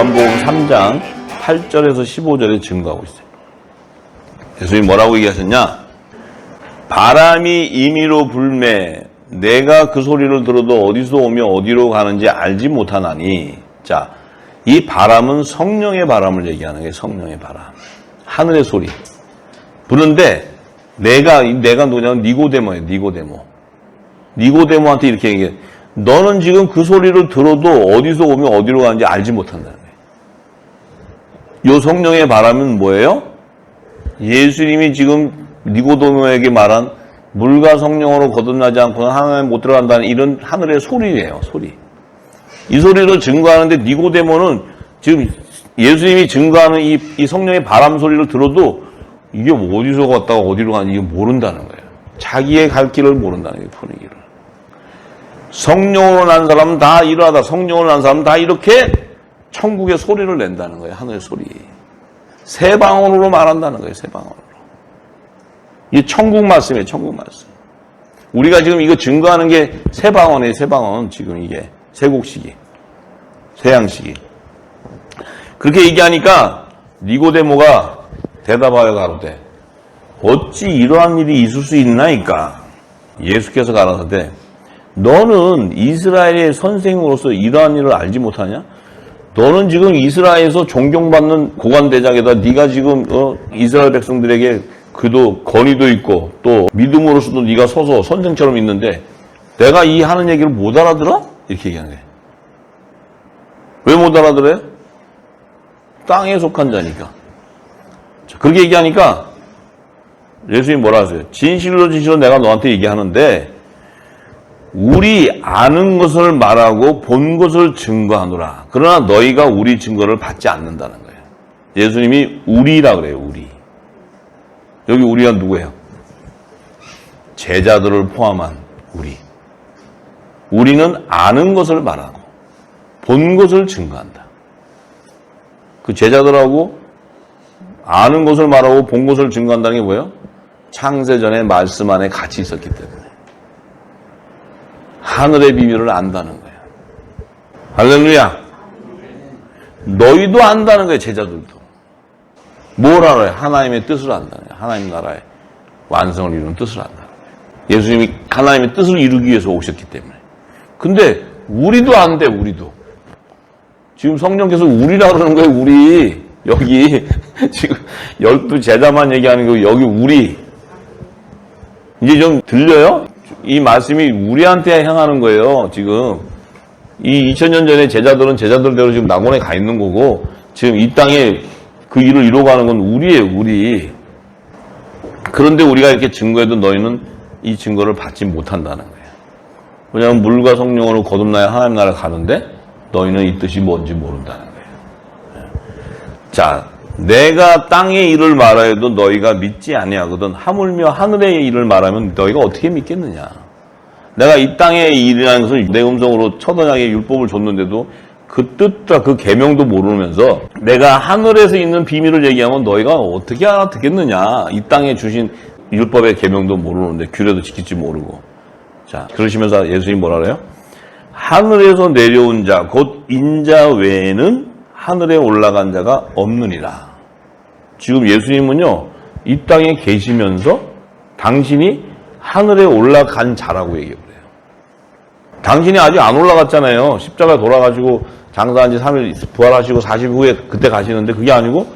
요한복음 3장 8절에서 15절에 증거하고 있어요. 예수님이 뭐라고 얘기하셨냐? 바람이 임의로 불매 내가 그 소리를 들어도 어디서 오며 어디로 가는지 알지 못하나니. 자, 이 바람은 성령의 바람을 얘기하는 거예요. 성령의 바람. 하늘의 소리. 부르는데 내가 누구냐면 니고데모예요. 니고데모한테 이렇게 얘기해. 너는 지금 그 소리를 들어도 어디서 오면 어디로 가는지 알지 못한다는 거예요. 이 성령의 바람은 뭐예요? 예수님이 지금 니고데모에게 말한 물과 성령으로 거듭나지 않고는 하나님에 못 들어간다는 이런 하늘의 소리예요. 소리. 이 소리를 증거하는데 니고데모는 지금 예수님이 증거하는 이 성령의 바람 소리를 들어도 이게 어디서 갔다가 어디로 가는지 이게 모른다는 거예요. 자기의 갈 길을 모른다는 거예요. 분위기를. 성령으로 난 사람은 다 이러하다. 성령으로 난 사람은 다 이렇게 천국의 소리를 낸다는 거예요. 하늘의 소리. 새 방언으로 말한다는 거예요. 새 방언으로. 이게 천국 말씀이에요. 천국 말씀. 우리가 지금 이거 증거하는 게 새 방언이에요. 새 방언. 지금 이게 세곡식이. 세양식이. 그렇게 얘기하니까 니고데모가 대답하여 가로되 어찌 이러한 일이 있을 수 있나이까. 예수께서 가라사대 너는 이스라엘의 선생으로서 이러한 일을 알지 못하냐? 너는 지금 이스라엘에서 존경받는 고관대장에다 네가 지금 이스라엘 백성들에게 그도 권위도 있고 또 믿음으로서도 네가 서서 선생처럼 있는데 내가 이 하는 얘기를 못 알아들어? 이렇게 얘기하는 거예요. 왜 못 알아들어요? 땅에 속한 자니까. 그렇게 얘기하니까 예수님이 뭐라 하세요? 진실로 내가 너한테 얘기하는데 우리 아는 것을 말하고 본 것을 증거하노라. 그러나 너희가 우리 증거를 받지 않는다는 거예요. 예수님이 우리라 그래요. 우리. 여기 우리가 누구예요? 제자들을 포함한 우리. 우리는 아는 것을 말하고 본 것을 증거한다. 그 제자들하고 아는 것을 말하고 본 것을 증거한다는 게 뭐예요? 창세전에 말씀 안에 같이 있었기 때문에. 하늘의 비밀을 안다는 거예요. 할렐루야. 너희도 안다는 거예요. 제자들도. 뭘 알아요? 하나님의 뜻을 안다는 거예요. 하나님 나라의 완성을 이루는 뜻을 안다는 거예요. 예수님이 하나님의 뜻을 이루기 위해서 오셨기 때문에. 근데 우리도 안 돼. 우리도. 지금 성령께서 우리라 그러는 거예요. 우리. 여기 지금 12제자만 얘기하는 거 여기 우리. 이제 좀 들려요? 이 말씀이 우리한테 향하는 거예요. 지금 이 2000년 전에 제자들은 제자들대로 지금 낙원에 가 있는 거고 지금 이 땅에 그 일을 이루어가는 건 우리예요. 우리. 그런데 우리가 이렇게 증거해도 너희는 이 증거를 받지 못한다는 거예요. 왜냐하면 물과 성령으로 거듭나야 하나님 나라에 가는데 너희는 이 뜻이 뭔지 모른다는 거예요. 자, 내가 땅의 일을 말하여도 너희가 믿지 아니하거든 하물며 하늘의 일을 말하면 너희가 어떻게 믿겠느냐. 내가 이 땅의 일이라는 것을 내 음성으로 첫 언약의 율법을 줬는데도 그 뜻과 그 계명도 모르면서 내가 하늘에서 있는 비밀을 얘기하면 너희가 어떻게 알아듣겠느냐. 이 땅에 주신 율법의 계명도 모르는데 규례도 지킬지 모르고. 자, 그러시면서 예수님이 뭐라 그래요? 하늘에서 내려온 자 곧 인자 외에는 하늘에 올라간 자가 없느니라. 지금 예수님은요, 이 땅에 계시면서 당신이 하늘에 올라간 자라고 얘기해요. 당신이 아직 안 올라갔잖아요. 십자가에 돌아가시고 장사한 지 3일 부활하시고 40일 후에 그때 가시는데 그게 아니고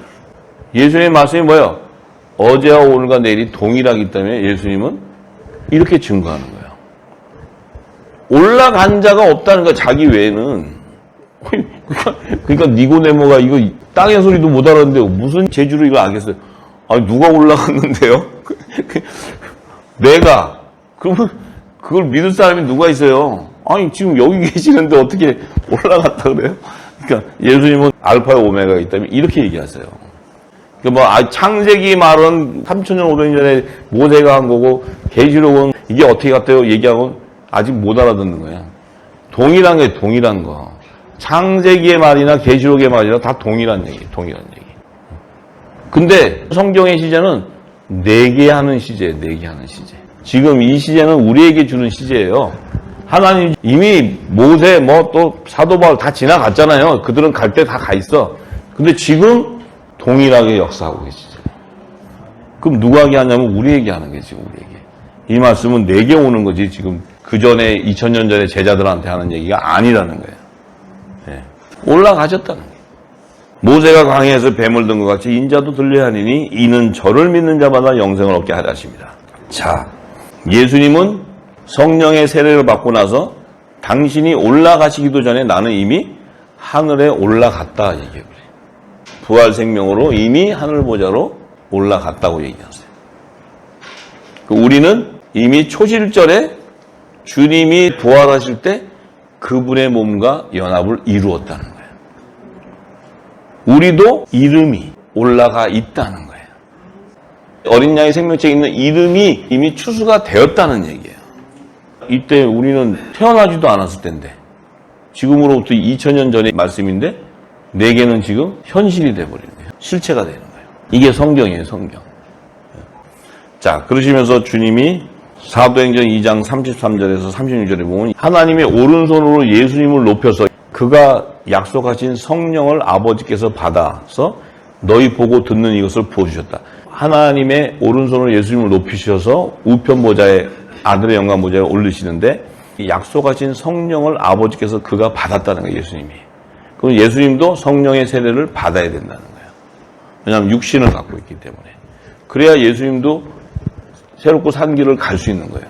예수님의 말씀이 뭐예요? 어제와 오늘과 내일이 동일하기 때문에 예수님은 이렇게 증거하는 거예요. 올라간 자가 없다는 거야. 자기 외에는. 그러니까 니고데모가 이거 땅의 소리도 못 알았는데 무슨 재주로 이걸 알겠어요? 아니 누가 올라갔는데요? 내가. 그러면 그걸 믿을 사람이 누가 있어요? 아니 지금 여기 계시는데 어떻게 올라갔다 그래요? 그러니까 예수님은 알파와 오메가이기 때문에 이렇게 얘기하세요. 그러니까 뭐 창세기 말은 3,000년 500년 전에 모세가 한 거고 계시록은 이게 어떻게 갔대요? 얘기하면 아직 못 알아듣는 거야. 동일한 게 동일한 거. 창세기의 말이나 계시록의 말이나 다 동일한 얘기, 동일한 얘기. 근데 성경의 시제는 내게 하는 시제, 내게 하는 시제. 지금 이 시제는 우리에게 주는 시제예요. 하나님 이미 모세 또 사도 바울 다 지나갔잖아요. 그들은 갈 때 다 가 있어. 근데 지금 동일하게 역사하고 계시잖아요. 그럼 누구에게 하냐면 우리에게 하는 게 지금 우리에게. 이 말씀은 내게 오는 거지 지금 그 전에 2000년 전에 제자들한테 하는 얘기가 아니라는 거예요. 네. 올라가셨다는 거예요. 모세가 광야에서 뱀을 든 것 같이 인자도 들려야 하니니 이는 저를 믿는 자마다 영생을 얻게 하려 하십니다. 자, 예수님은 성령의 세례를 받고 나서 당신이 올라가시기도 전에 나는 이미 하늘에 올라갔다 얘기해요. 부활 생명으로 이미 하늘보좌로 올라갔다고 얘기하세요. 우리는 이미 초실절에 주님이 부활하실 때 그분의 몸과 연합을 이루었다는 거예요. 우리도 이름이 올라가 있다는 거예요. 어린 양의 생명책에 있는 이름이 이미 추수가 되었다는 얘기예요. 이때 우리는 태어나지도 않았을 텐데 지금으로부터 2000년 전의 말씀인데 내게는 지금 현실이 돼버리는 거예요. 실체가 되는 거예요. 이게 성경이에요, 성경. 자, 그러시면서 주님이 사도행전 2장 33절에서 36절에 보면 하나님의 오른손으로 예수님을 높여서 그가 약속하신 성령을 아버지께서 받아서 너희 보고 듣는 이것을 부어주셨다. 하나님의 오른손으로 예수님을 높이셔서 우편 보좌에 아들의 영광 보좌에 올리시는데 약속하신 성령을 아버지께서 그가 받았다는 거예요, 예수님이. 그럼 예수님도 성령의 세례를 받아야 된다는 거예요. 왜냐하면 육신을 갖고 있기 때문에. 그래야 예수님도 새롭고 산 길을 갈 수 있는 거예요.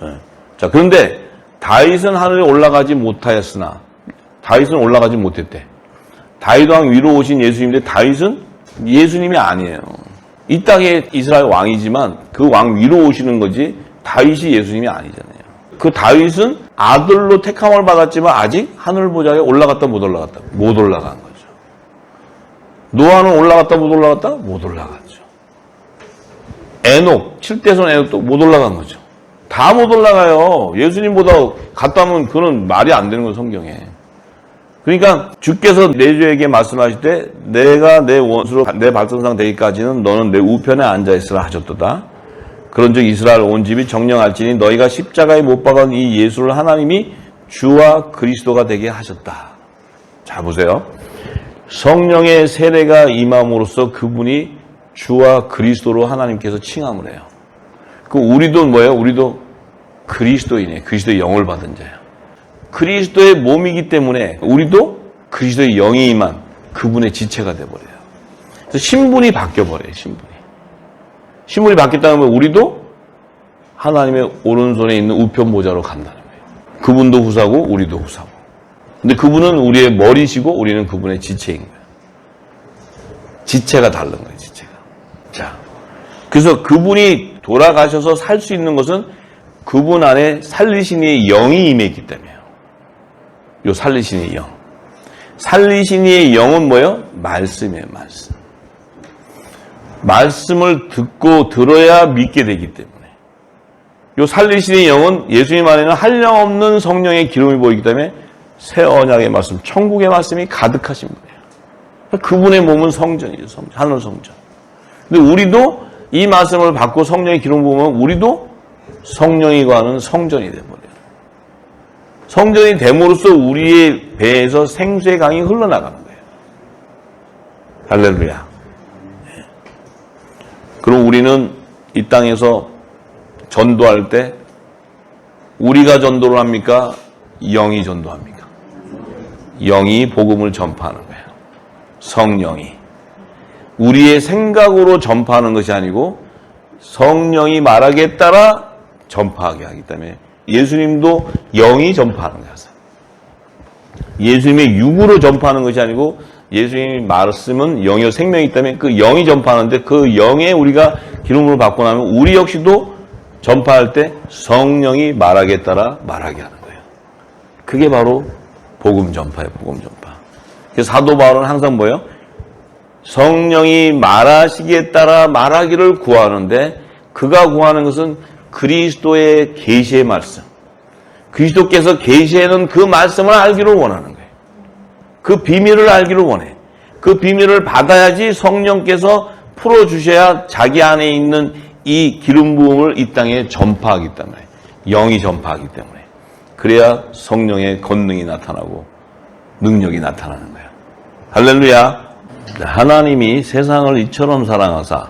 네. 자, 그런데 다윗은 하늘에 올라가지 못하였으나 다윗은 올라가지 못했대. 다윗 왕 위로 오신 예수님인데 다윗은 예수님이 아니에요. 이 땅의 이스라엘 왕이지만 그 왕 위로 오시는 거지 다윗이 예수님이 아니잖아요. 그 다윗은 아들로 택함을 받았지만 아직 하늘 보좌에 올라갔다 못 올라갔다? 못 올라간 거죠. 노아는 올라갔다 못 올라갔다? 못 올라갔죠. 에녹, 7대손 에녹도 못 올라간 거죠. 다 못 올라가요. 예수님보다 갔다면 그건 말이 안 되는 거예요, 성경에. 그러니까 주께서 내주에게 말씀하실 때 내가 내 원수로 내 발등상 되기까지는 너는 내 우편에 앉아있으라 하셨도다. 그런즉 이스라엘 온 집이 정령할지니 너희가 십자가에 못 박은 이 예수를 하나님이 주와 그리스도가 되게 하셨다. 자, 보세요. 성령의 세례가 임함으로써 그분이 주와 그리스도로 하나님께서 칭함을 해요. 우리도 뭐예요? 우리도 그리스도인이에요. 그리스도의 영을 받은 자예요. 그리스도의 몸이기 때문에 우리도 그리스도의 영이 임한 그분의 지체가 돼버려요. 그래서 신분이 바뀌어버려요. 신분이 바뀌었다는 건 우리도 하나님의 오른손에 있는 우편 보좌로 간다는 거예요. 그분도 후사고 우리도 후사고. 근데 그분은 우리의 머리시고 우리는 그분의 지체인 거예요. 지체가 다른 거예요. 지체가. 자, 그래서 그분이 돌아가셔서 살 수 있는 것은 그분 안에 살리신 이의 영이 임했기 때문에요. 요 살리신 이의 영. 살리신 이의 영은 뭐예요? 말씀이에요. 말씀. 말씀을 듣고 들어야 믿게 되기 때문에. 요 살리신 이의 영은 예수님 안에는 한량없는 성령의 기름이 보이기 때문에 새 언약의 말씀, 천국의 말씀이 가득하신 분이에요. 그분의 몸은 성전이죠. 성전, 하늘 성전. 근데 우리도 이 말씀을 받고 성령의 기름 보면 우리도 성령이 거하는 성전이 되어버려요. 성전이 됨으로써 우리의 배에서 생수의 강이 흘러나가는 거예요. 할렐루야. 그럼 우리는 이 땅에서 전도할 때 우리가 전도를 합니까? 영이 전도합니까? 영이 복음을 전파하는 거예요. 성령이. 우리의 생각으로 전파하는 것이 아니고 성령이 말하기에 따라 전파하게 하기 때문에 예수님도 영이 전파하는 거예요. 예수님의 육으로 전파하는 것이 아니고 예수님이 말씀은 영이요 생명이기 때문에 그 영이 전파하는데 그 영에 우리가 기름을 받고 나면 우리 역시도 전파할 때 성령이 말하기에 따라 말하게 하는 거예요. 그게 바로 복음 전파예요. 복음 전파. 그래서 사도 바울은 항상 뭐예요? 성령이 말하시기에 따라 말하기를 구하는데 그가 구하는 것은 그리스도의 계시의 말씀. 그리스도께서 계시해놓은 그 말씀을 알기를 원하는 거예요. 그 비밀을 알기를 원해. 그 비밀을 받아야지 성령께서 풀어주셔야 자기 안에 있는 이 기름 부음을 이 땅에 전파하기 때문에. 영이 전파하기 때문에. 그래야 성령의 권능이 나타나고 능력이 나타나는 거예요. 할렐루야. 하나님이 세상을 이처럼 사랑하사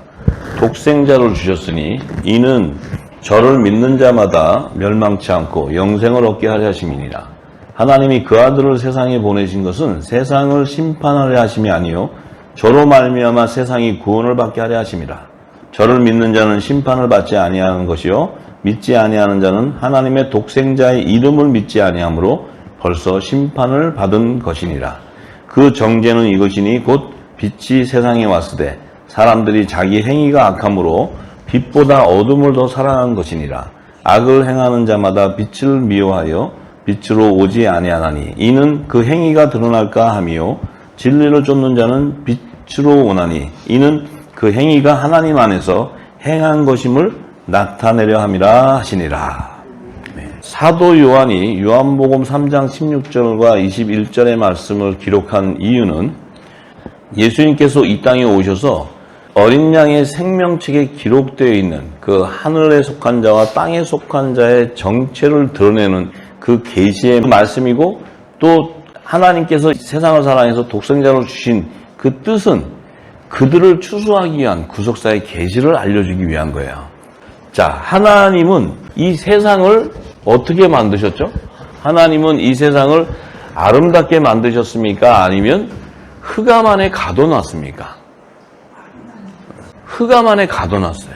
독생자를 주셨으니 이는 저를 믿는 자마다 멸망치 않고 영생을 얻게 하려 하심이니라. 하나님이 그 아들을 세상에 보내신 것은 세상을 심판하려 하심이 아니요 저로 말미암아 세상이 구원을 받게 하려 하심이라. 저를 믿는 자는 심판을 받지 아니하는 것이요 믿지 아니하는 자는 하나님의 독생자의 이름을 믿지 아니하므로 벌써 심판을 받은 것이니라. 그 정죄는 이것이니 곧 빛이 세상에 왔으되 사람들이 자기 행위가 악함으로 빛보다 어둠을 더 사랑한 것이니라. 악을 행하는 자마다 빛을 미워하여 빛으로 오지 아니하나니 이는 그 행위가 드러날까 함이요 진리를 쫓는 자는 빛으로 오나니 이는 그 행위가 하나님 안에서 행한 것임을 나타내려 함이라 하시니라. 사도 요한이 요한복음 3장 16절과 21절의 말씀을 기록한 이유는 예수님께서 이 땅에 오셔서 어린 양의 생명책에 기록되어 있는 그 하늘에 속한 자와 땅에 속한 자의 정체를 드러내는 그 계시의 말씀이고, 또 하나님께서 세상을 사랑해서 독생자를 주신 그 뜻은 그들을 추수하기 위한 구속사의 계시를 알려주기 위한 거예요. 자, 하나님은 이 세상을 어떻게 만드셨죠? 하나님은 이 세상을 아름답게 만드셨습니까? 아니면 흑암 안에 가둬놨습니까? 흑암 안에 가둬놨어요.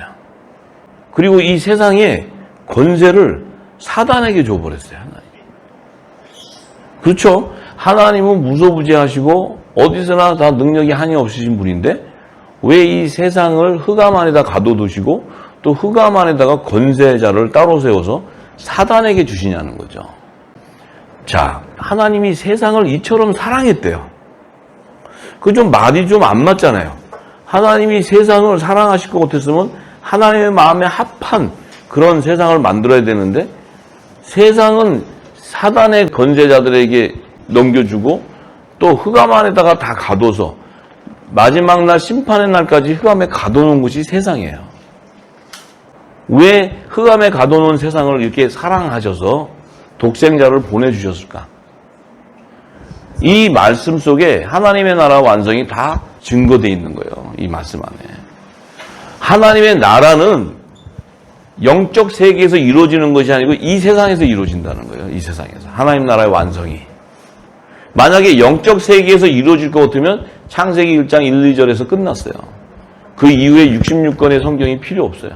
그리고 이 세상의 권세를 사단에게 줘버렸어요, 하나님이. 그렇죠? 하나님은 무소부지하시고 어디서나 다 능력이 한이 없으신 분인데 왜 이 세상을 흑암 안에다 가둬두시고 또 흑암 안에다가 권세자를 따로 세워서 사단에게 주시냐는 거죠. 자, 하나님이 세상을 이처럼 사랑했대요. 그 좀 말이 좀 안 맞잖아요. 하나님이 세상을 사랑하실 것 같았으면 하나님의 마음에 합한 그런 세상을 만들어야 되는데 세상은 사단의 권세자들에게 넘겨주고 또 흑암 안에다가 다 가둬서 마지막 날 심판의 날까지 흑암에 가둬놓은 것이 세상이에요. 왜 흑암에 가둬놓은 세상을 이렇게 사랑하셔서 독생자를 보내주셨을까? 이 말씀 속에 하나님의 나라 완성이 다 증거되어 있는 거예요. 이 말씀 안에. 하나님의 나라는 영적 세계에서 이루어지는 것이 아니고 이 세상에서 이루어진다는 거예요. 이 세상에서. 하나님 나라의 완성이. 만약에 영적 세계에서 이루어질 것 같으면 창세기 1장 1, 2절에서 끝났어요. 그 이후에 66권의 성경이 필요 없어요.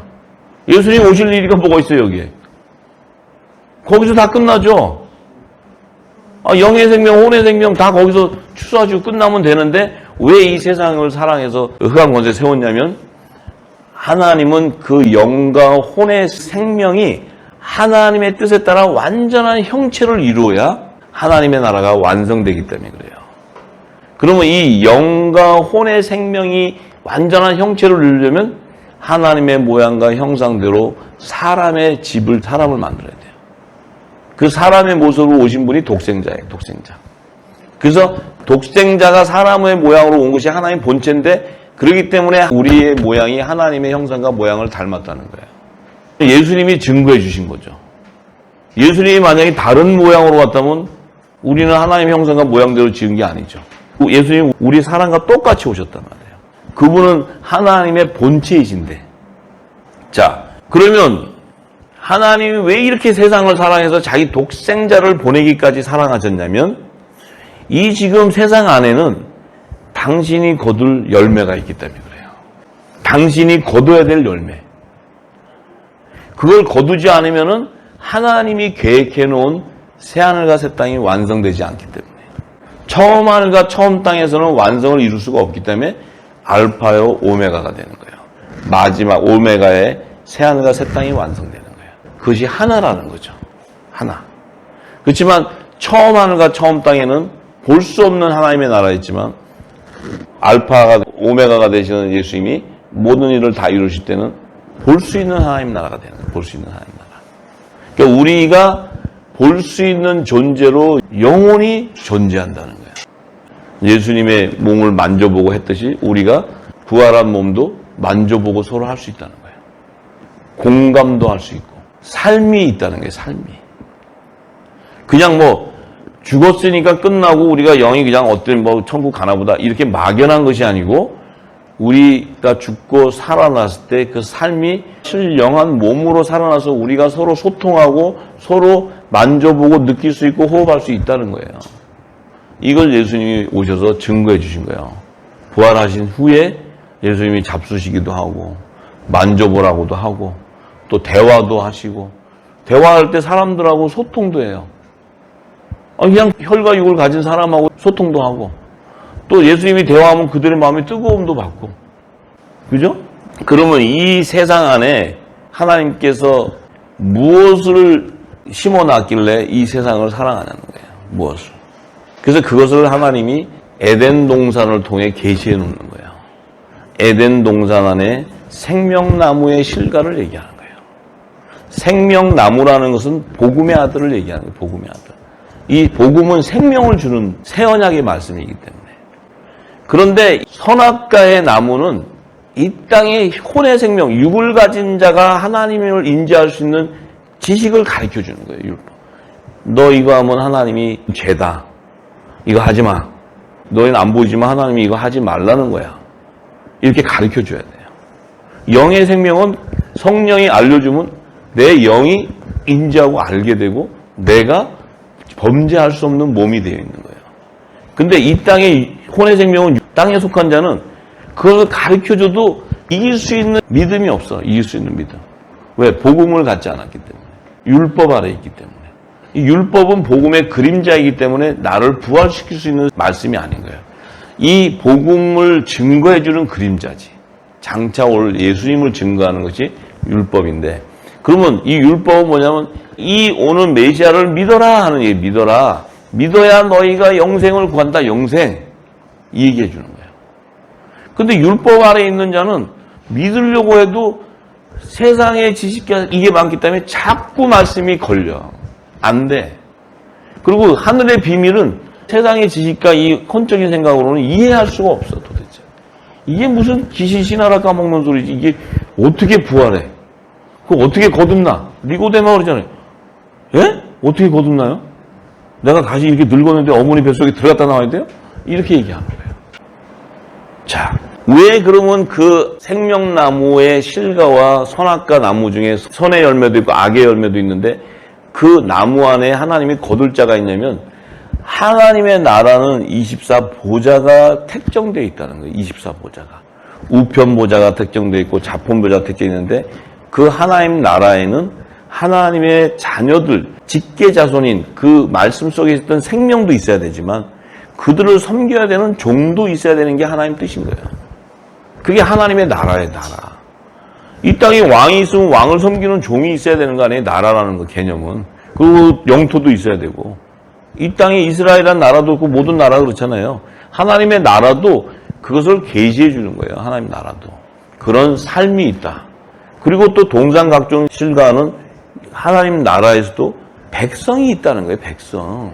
예수님 오실 일이가 뭐가 있어요, 여기에? 거기서 다 끝나죠? 영의 생명, 혼의 생명 다 거기서 추수하시고 끝나면 되는데 왜 이 세상을 사랑해서 흑암 권세 세웠냐면 하나님은 그 영과 혼의 생명이 하나님의 뜻에 따라 완전한 형체를 이루어야 하나님의 나라가 완성되기 때문에 그래요. 그러면 이 영과 혼의 생명이 완전한 형체를 이루려면 하나님의 모양과 형상대로 사람의 집을, 사람을 만들어야 돼요. 그 사람의 모습으로 오신 분이 독생자예요, 독생자. 그래서 독생자가 사람의 모양으로 온 것이 하나님의 본체인데 그렇기 때문에 우리의 모양이 하나님의 형상과 모양을 닮았다는 거예요. 예수님이 증거해 주신 거죠. 예수님이 만약에 다른 모양으로 왔다면 우리는 하나님의 형상과 모양대로 지은 게 아니죠. 예수님이 우리 사람과 똑같이 오셨단 말이에요. 그분은 하나님의 본체이신데. 자, 그러면 하나님이 왜 이렇게 세상을 사랑해서 자기 독생자를 보내기까지 사랑하셨냐면 이 지금 세상 안에는 당신이 거둘 열매가 있기 때문에 그래요. 당신이 거둬야 될 열매. 그걸 거두지 않으면은 하나님이 계획해 놓은 새하늘과 새 땅이 완성되지 않기 때문에. 처음 하늘과 처음 땅에서는 완성을 이룰 수가 없기 때문에 알파요 오메가가 되는 거예요. 마지막 오메가의 새하늘과 새 땅이 완성되는 거예요. 그것이 하나라는 거죠. 하나. 그렇지만 처음 하늘과 처음 땅에는 볼 수 없는 하나님의 나라였지만 알파가 오메가가 되시는 예수님이 모든 일을 다 이루실 때는 볼 수 있는 하나님 나라가 되는 거예요. 볼 수 있는 하나님 나라. 그러니까 우리가 볼 수 있는 존재로 영원히 존재한다는 거예요. 예수님의 몸을 만져보고 했듯이 우리가 부활한 몸도 만져보고 서로 할 수 있다는 거예요. 공감도 할 수 있고 삶이 있다는 거예요. 삶이. 그냥 뭐 죽었으니까 끝나고 우리가 영이 그냥 어떤 뭐 천국 가나보다 이렇게 막연한 것이 아니고 우리가 죽고 살아났을 때 그 삶이 실영한 몸으로 살아나서 우리가 서로 소통하고 서로 만져보고 느낄 수 있고 호흡할 수 있다는 거예요. 이걸 예수님이 오셔서 증거해 주신 거예요. 부활하신 후에 예수님이 잡수시기도 하고 만져보라고도 하고 또 대화도 하시고 대화할 때 사람들하고 소통도 해요. 그냥 혈과 육을 가진 사람하고 소통도 하고 또 예수님이 대화하면 그들의 마음에 뜨거움도 받고 그죠? 그러면 이 세상 안에 하나님께서 무엇을 심어놨길래 이 세상을 사랑하냐는 거예요. 무엇을. 그래서 그것을 하나님이 에덴 동산을 통해 계시해 놓는 거예요. 에덴 동산 안에 생명나무의 실과를 얘기하는 거예요. 생명나무라는 것은 복음의 아들을 얘기하는 거예요. 복음의 아들. 이 복음은 생명을 주는 새 언약의 말씀이기 때문에. 그런데 선악과의 나무는 이 땅의 혼의 생명, 육을 가진 자가 하나님을 인지할 수 있는 지식을 가르쳐 주는 거예요. 율법. 너 이거 하면 하나님이 죄다. 이거 하지 마. 너희는 안 보이지만 하나님이 이거 하지 말라는 거야. 이렇게 가르쳐 줘야 돼요. 영의 생명은 성령이 알려주면 내 영이 인지하고 알게 되고 내가 범죄할 수 없는 몸이 되어 있는 거예요. 근데 이 땅의 혼의 생명은 땅에 속한 자는 그걸 가르쳐줘도 이길 수 있는 믿음이 없어. 이길 수 있는 믿음. 왜? 복음을 갖지 않았기 때문에. 율법 아래 있기 때문에. 이 율법은 복음의 그림자이기 때문에 나를 부활시킬 수 있는 말씀이 아닌 거예요. 이 복음을 증거해주는 그림자지. 장차 올 예수님을 증거하는 것이 율법인데 그러면 이 율법은 뭐냐면 이 오는 메시아를 믿어라 하는 얘기. 믿어라. 믿어야 너희가 영생을 구한다. 영생. 이 얘기해 주는 거예요. 근데 율법 아래 있는 자는 믿으려고 해도 세상의 지식이 이게 많기 때문에 자꾸 말씀이 걸려. 안 돼. 그리고 하늘의 비밀은 세상의 지식과 이 혼적인 생각으로는 이해할 수가 없어 도대체. 이게 무슨 귀신 신하라 까먹는 소리지. 이게 어떻게 부활해? 그거 어떻게 거듭나? 니고데모가 그러잖아요. 예? 어떻게 거듭나요? 내가 다시 이렇게 늙었는데 어머니 뱃속에 들어갔다 나와야 돼요? 이렇게 얘기하는 거예요. 자, 왜 그러면 그 생명나무의 실과와 선악과 나무 중에 선의 열매도 있고 악의 열매도 있는데 그 나무 안에 하나님이 거둘 자가 있냐면 하나님의 나라는 24보좌가 택정되어 있다는 거예요. 24보좌가. 우편보좌가 택정되어 있고 자폰보좌가 택정되어 있는데 그 하나님 나라에는 하나님의 자녀들, 직계자손인 그 말씀 속에 있었던 생명도 있어야 되지만 그들을 섬겨야 되는 종도 있어야 되는 게 하나님 뜻인 거예요. 그게 하나님의 나라의 나라. 이 땅에 왕이 있으면 왕을 섬기는 종이 있어야 되는 거 아니에요? 나라라는 거 개념은. 그리고 영토도 있어야 되고. 이 땅에 이스라엘이라는 나라도 있고 모든 나라가 그렇잖아요. 하나님의 나라도 그것을 계시해 주는 거예요. 하나님 나라도. 그런 삶이 있다. 그리고 또 동상 각종 실과는 하나님 나라에서도 백성이 있다는 거예요. 백성.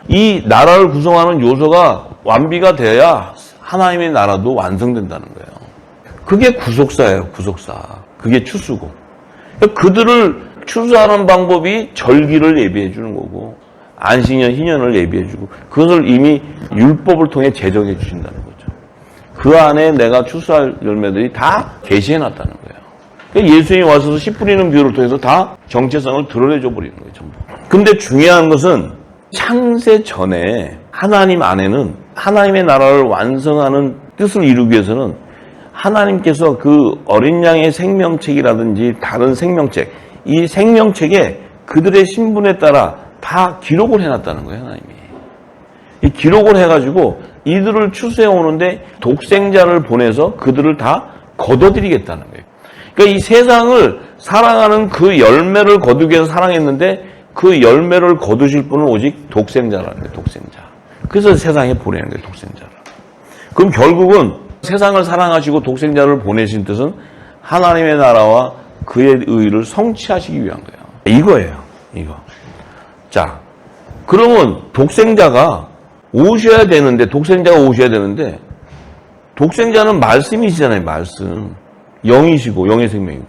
이 나라를 구성하는 요소가 완비가 돼야 하나님의 나라도 완성된다는 거예요. 그게 구속사예요. 구속사. 그게 추수고. 그들을 추수하는 방법이 절기를 예비해 주는 거고 안식년, 희년을 예비해 주고 그것을 이미 율법을 통해 제정해 주신다는 거죠. 그 안에 내가 추수할 열매들이 다 계시해 놨다는 거예요. 그러니까 예수님이 와서 씨 뿌리는 비유를 통해서 다 정체성을 드러내줘 버리는 거예요. 전부. 근데 중요한 것은 창세 전에 하나님 안에는 하나님의 나라를 완성하는 뜻을 이루기 위해서는 하나님께서 그 어린 양의 생명책이라든지 다른 생명책, 이 생명책에 그들의 신분에 따라 다 기록을 해놨다는 거예요. 하나님이. 이 기록을 해가지고 이들을 추수해 오는데 독생자를 보내서 그들을 다 거둬들이겠다는 거예요. 그러니까 이 세상을 사랑하는 그 열매를 거두기 위해서 사랑했는데 그 열매를 거두실 분은 오직 독생자라는 거예요. 독생자. 그래서 세상에 보내는 거예요. 독생자를. 그럼 결국은 세상을 사랑하시고 독생자를 보내신 뜻은 하나님의 나라와 그의 의를 성취하시기 위한 거예요. 이거예요. 이거. 자, 그러면 독생자가 오셔야 되는데 독생자가 오셔야 되는데 독생자는 말씀이시잖아요. 말씀. 영이시고 영의 생명이고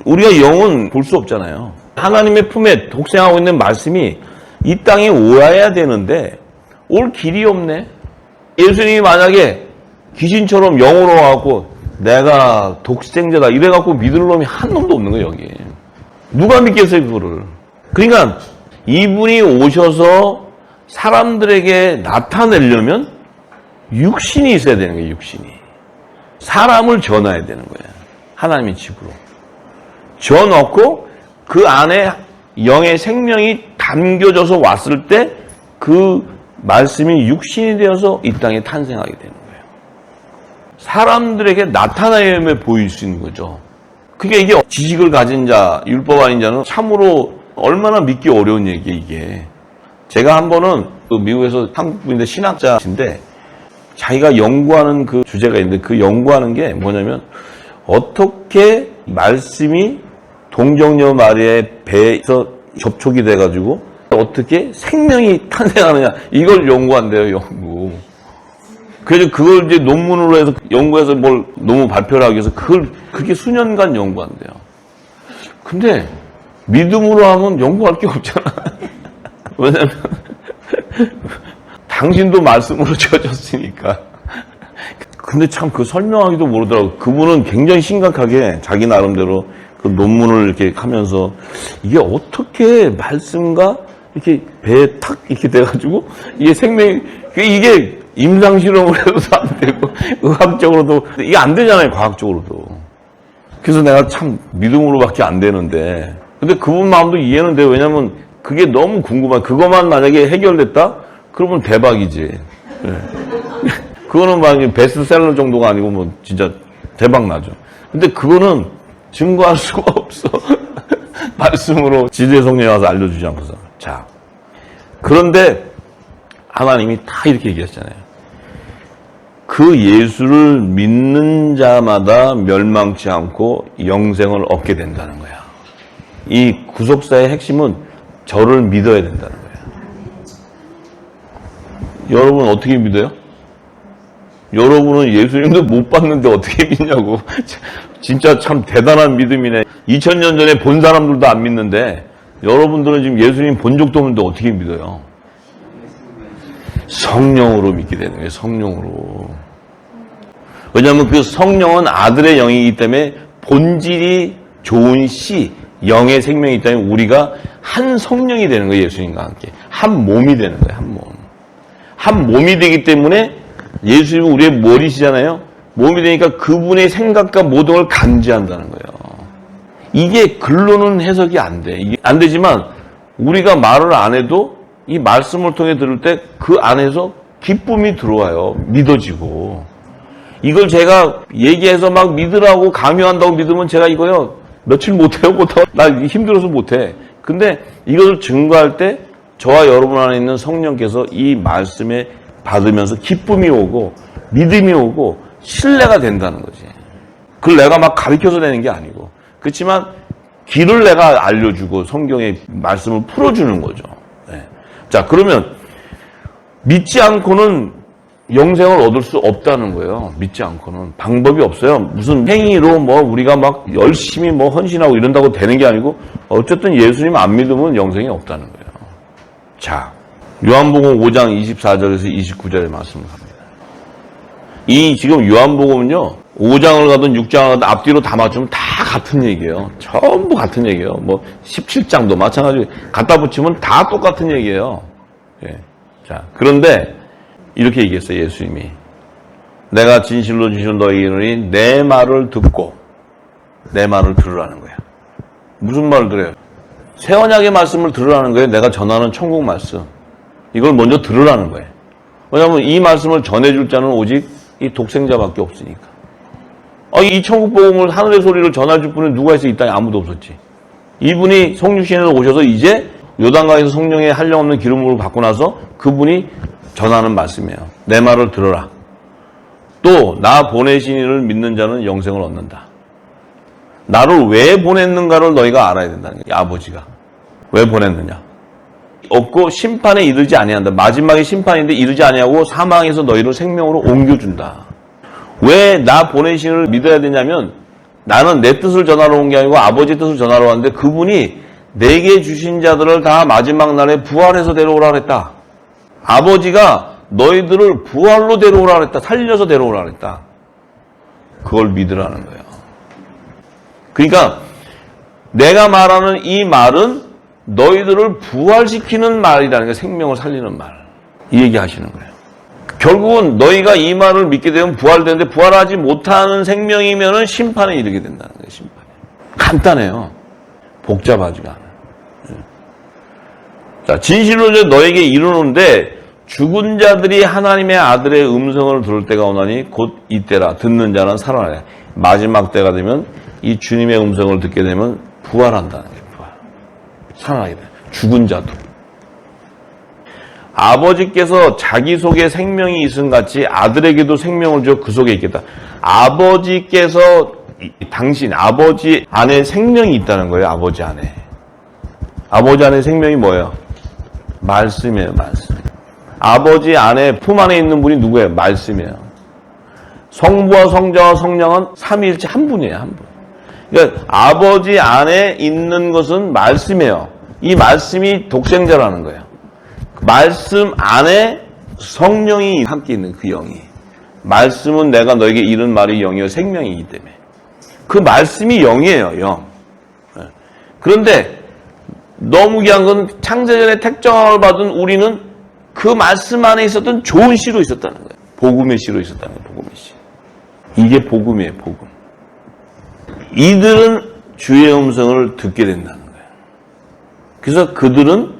우리가 영은 볼 수 없잖아요. 하나님의 품에 독생하고 있는 말씀이 이 땅에 와야 되는데 올 길이 없네. 예수님이 만약에 귀신처럼 영으로 와갖고 내가 독생자다 이래갖고 믿을 놈이 한 놈도 없는 거예요, 여기. 누가 믿겠어요, 그거를. 그러니까 이분이 오셔서 사람들에게 나타내려면 육신이 있어야 되는 거예요, 육신이. 사람을 전해야 되는 거예요. 하나님의 집으로. 전넣고 그 안에 영의 생명이 담겨져서 왔을 때 그 말씀이 육신이 되어서 이 땅에 탄생하게 되는 거예요. 사람들에게 나타나야만 보일 수 있는 거죠. 그게 이게 지식을 가진 자, 율법 아닌 자는 참으로 얼마나 믿기 어려운 얘기예요, 이게. 제가 한 번은 미국에서 한국인데 신학자인데 자기가 연구하는 그 주제가 있는데 그 연구하는 게 뭐냐면 어떻게 말씀이 동정녀 마리아의 배에서 접촉이 돼가지고 어떻게 생명이 탄생하느냐 이걸 연구한대요, 연구. 그래서 그걸 이제 논문으로 해서 연구해서 뭘 논문 발표를 하기 위해서 그렇게 수년간 연구한대요. 근데 믿음으로 하면 연구할 게 없잖아. 왜냐면 당신도 말씀으로 지어졌으니까. 근데 참 그 설명하기도 모르더라고. 그분은 굉장히 심각하게 자기 나름대로 그 논문을 이렇게 하면서 이게 어떻게 말씀과 이렇게 배에 탁 이렇게 돼가지고 이게 생명이 이게 임상실험을 해서도 안 되고 의학적으로도 이게 안 되잖아요, 과학적으로도. 그래서 내가 참 믿음으로밖에 안 되는데 근데 그분 마음도 이해는 돼요. 왜냐면 그게 너무 궁금한 그것만 만약에 해결됐다? 그러면 대박이지. 네. 그거는 만약에 베스트셀러 정도가 아니고 뭐 진짜 대박 나죠. 근데 그거는 증거할 수가 없어. 말씀으로 지도의 성령이 와서 알려주지 않고서. 자, 그런데 하나님이 다 이렇게 얘기했잖아요. 그 예수를 믿는 자마다 멸망치 않고 영생을 얻게 된다는 거야. 이 구속사의 핵심은 저를 믿어야 된다는 거야. 여러분 어떻게 믿어요? 여러분은 예수님도 못 봤는데 어떻게 믿냐고. 진짜 참 대단한 믿음이네. 2000년 전에 본 사람들도 안 믿는데 여러분들은 지금 예수님 본 적도 없는데 어떻게 믿어요? 성령으로 믿게 되는 거예요. 성령으로. 왜냐하면 그 성령은 아들의 영이기 때문에 본질이 좋은 씨, 영의 생명이기 때문에 우리가 한 성령이 되는 거예요. 예수님과 함께. 한 몸이 되는 거예요. 한 몸. 한 몸이 되기 때문에 예수님은 우리의 머리시잖아요. 몸이 되니까 그분의 생각과 모든 걸 감지한다는 거예요. 이게 글로는 해석이 안 돼. 이게 안 되지만 우리가 말을 안 해도 이 말씀을 통해 들을 때 그 안에서 기쁨이 들어와요. 믿어지고. 이걸 제가 얘기해서 막 믿으라고 강요한다고 믿으면 제가 이거요. 며칠 못해요. 나 힘들어서 못해. 근데 이것을 증거할 때 저와 여러분 안에 있는 성령께서 이 말씀에 받으면서 기쁨이 오고 믿음이 오고 신뢰가 된다는 거지. 그걸 내가 막 가르쳐서 내는 게 아니고. 그렇지만 길을 내가 알려주고 성경의 말씀을 풀어주는 거죠. 네. 자, 그러면 믿지 않고는 영생을 얻을 수 없다는 거예요. 믿지 않고는 방법이 없어요. 무슨 행위로 뭐 우리가 막 열심히 뭐 헌신하고 이런다고 되는 게 아니고 어쨌든 예수님 안 믿으면 영생이 없다는 거예요. 자, 요한복음 5장 24절에서 29절의 말씀을 합니다. 이 지금 요한복음은요, 5장을 가든 6장을 가든 앞뒤로 다 맞추면 다 같은 얘기예요. 전부 같은 얘기예요. 뭐 17장도 마찬가지로 갖다 붙이면 다 똑같은 얘기예요. 예. 자, 그런데 이렇게 얘기했어요, 예수님이. 내가 진실로 진실로 너희에게 이르노니 내 말을 듣고 내 말을 들으라는 거야. 무슨 말을 들어요? 새 언약의 말씀을 들으라는 거예요. 내가 전하는 천국 말씀. 이걸 먼저 들으라는 거예요. 왜냐하면 이 말씀을 전해줄 자는 오직 이 독생자밖에 없으니까. 이 천국 복음을 하늘의 소리를 전해줄 분은 누가 있어? 이 땅에 아무도 없었지. 이분이 성육신에서 오셔서 이제 요단강에서 성령의 한량없는 기름으로 받고 나서 그분이 전하는 말씀이에요. 내 말을 들어라. 또 나 보내신 이를 믿는 자는 영생을 얻는다. 나를 왜 보냈는가를 너희가 알아야 된다는 거예요. 아버지가 왜 보냈느냐. 없고 심판에 이르지 아니한다. 마지막에 심판인데 이르지 아니하고 사망에서 너희를 생명으로 옮겨준다. 왜 나 보내신을 믿어야 되냐면 나는 내 뜻을 전하러 온 게 아니고 아버지 뜻을 전하러 왔는데 그분이 내게 주신 자들을 다 마지막 날에 부활해서 데려오라 그랬다. 아버지가 너희들을 부활로 데려오라 그랬다. 살려서 데려오라 그랬다. 그걸 믿으라는 거예요. 그러니까 내가 말하는 이 말은 너희들을 부활시키는 말이라는 게 생명을 살리는 말. 이 얘기 하시는 거예요. 결국은 너희가 이 말을 믿게 되면 부활되는데 부활하지 못하는 생명이면 심판에 이르게 된다는 거예요. 심판에. 간단해요. 복잡하지가 않아요. 자, 진실로 너에게 이르노는데 죽은 자들이 하나님의 아들의 음성을 들을 때가 오나니 곧 이때라. 듣는 자는 살아나리라. 마지막 때가 되면 이 주님의 음성을 듣게 되면 부활한다는 거예요. 부활. 살아나게 돼요. 죽은 자도. 아버지께서 자기 속에 생명이 있음 같이 아들에게도 생명을 줘 그 속에 있겠다. 아버지께서 당신 아버지 안에 생명이 있다는 거예요. 아버지 안에. 아버지 안에 생명이 뭐예요? 말씀이에요. 말씀. 아버지 안에 품 안에 있는 분이 누구예요? 말씀이에요. 성부와 성자와 성령은 삼위일체 한 분이에요. 한 분. 그러니까 아버지 안에 있는 것은 말씀이에요. 이 말씀이 독생자라는 거예요. 말씀 안에 성령이 함께 있는 그 영이. 말씀은 내가 너에게 이른 말이 영이요 생명이기 때문에. 그 말씀이 영이에요. 영. 그런데 너무 귀한 건 창세전에 택정을 받은 우리는 그 말씀 안에 있었던 좋은 씨로 있었다는 거예요. 복음의 씨로 있었다는 거예요. 복음의 씨. 이게 복음이에요. 복음. 이들은 주의 음성을 듣게 된다는 거예요. 그래서 그들은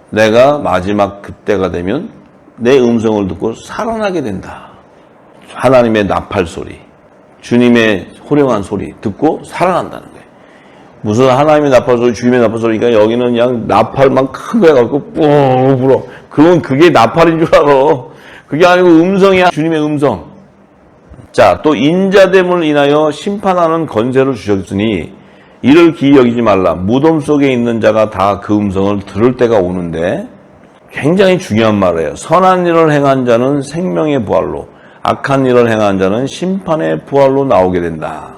내가 마지막 그때가 되면 내 음성을 듣고 살아나게 된다. 하나님의 나팔 소리, 주님의 호령한 소리 듣고 살아난다는 거예요. 무슨 하나님의 나팔 소리, 주님의 나팔 소리니까 여기는 그냥 나팔만 크게 해갖고 뿡 불어. 그건 그게 나팔인 줄 알아. 그게 아니고 음성이야. 주님의 음성. 자, 또 인자됨을 인하여 심판하는 권세를 주셨으니 이를 기이 여기지 말라. 무덤 속에 있는 자가 다 그 음성을 들을 때가 오는데 굉장히 중요한 말이에요. 선한 일을 행한 자는 생명의 부활로, 악한 일을 행한 자는 심판의 부활로 나오게 된다.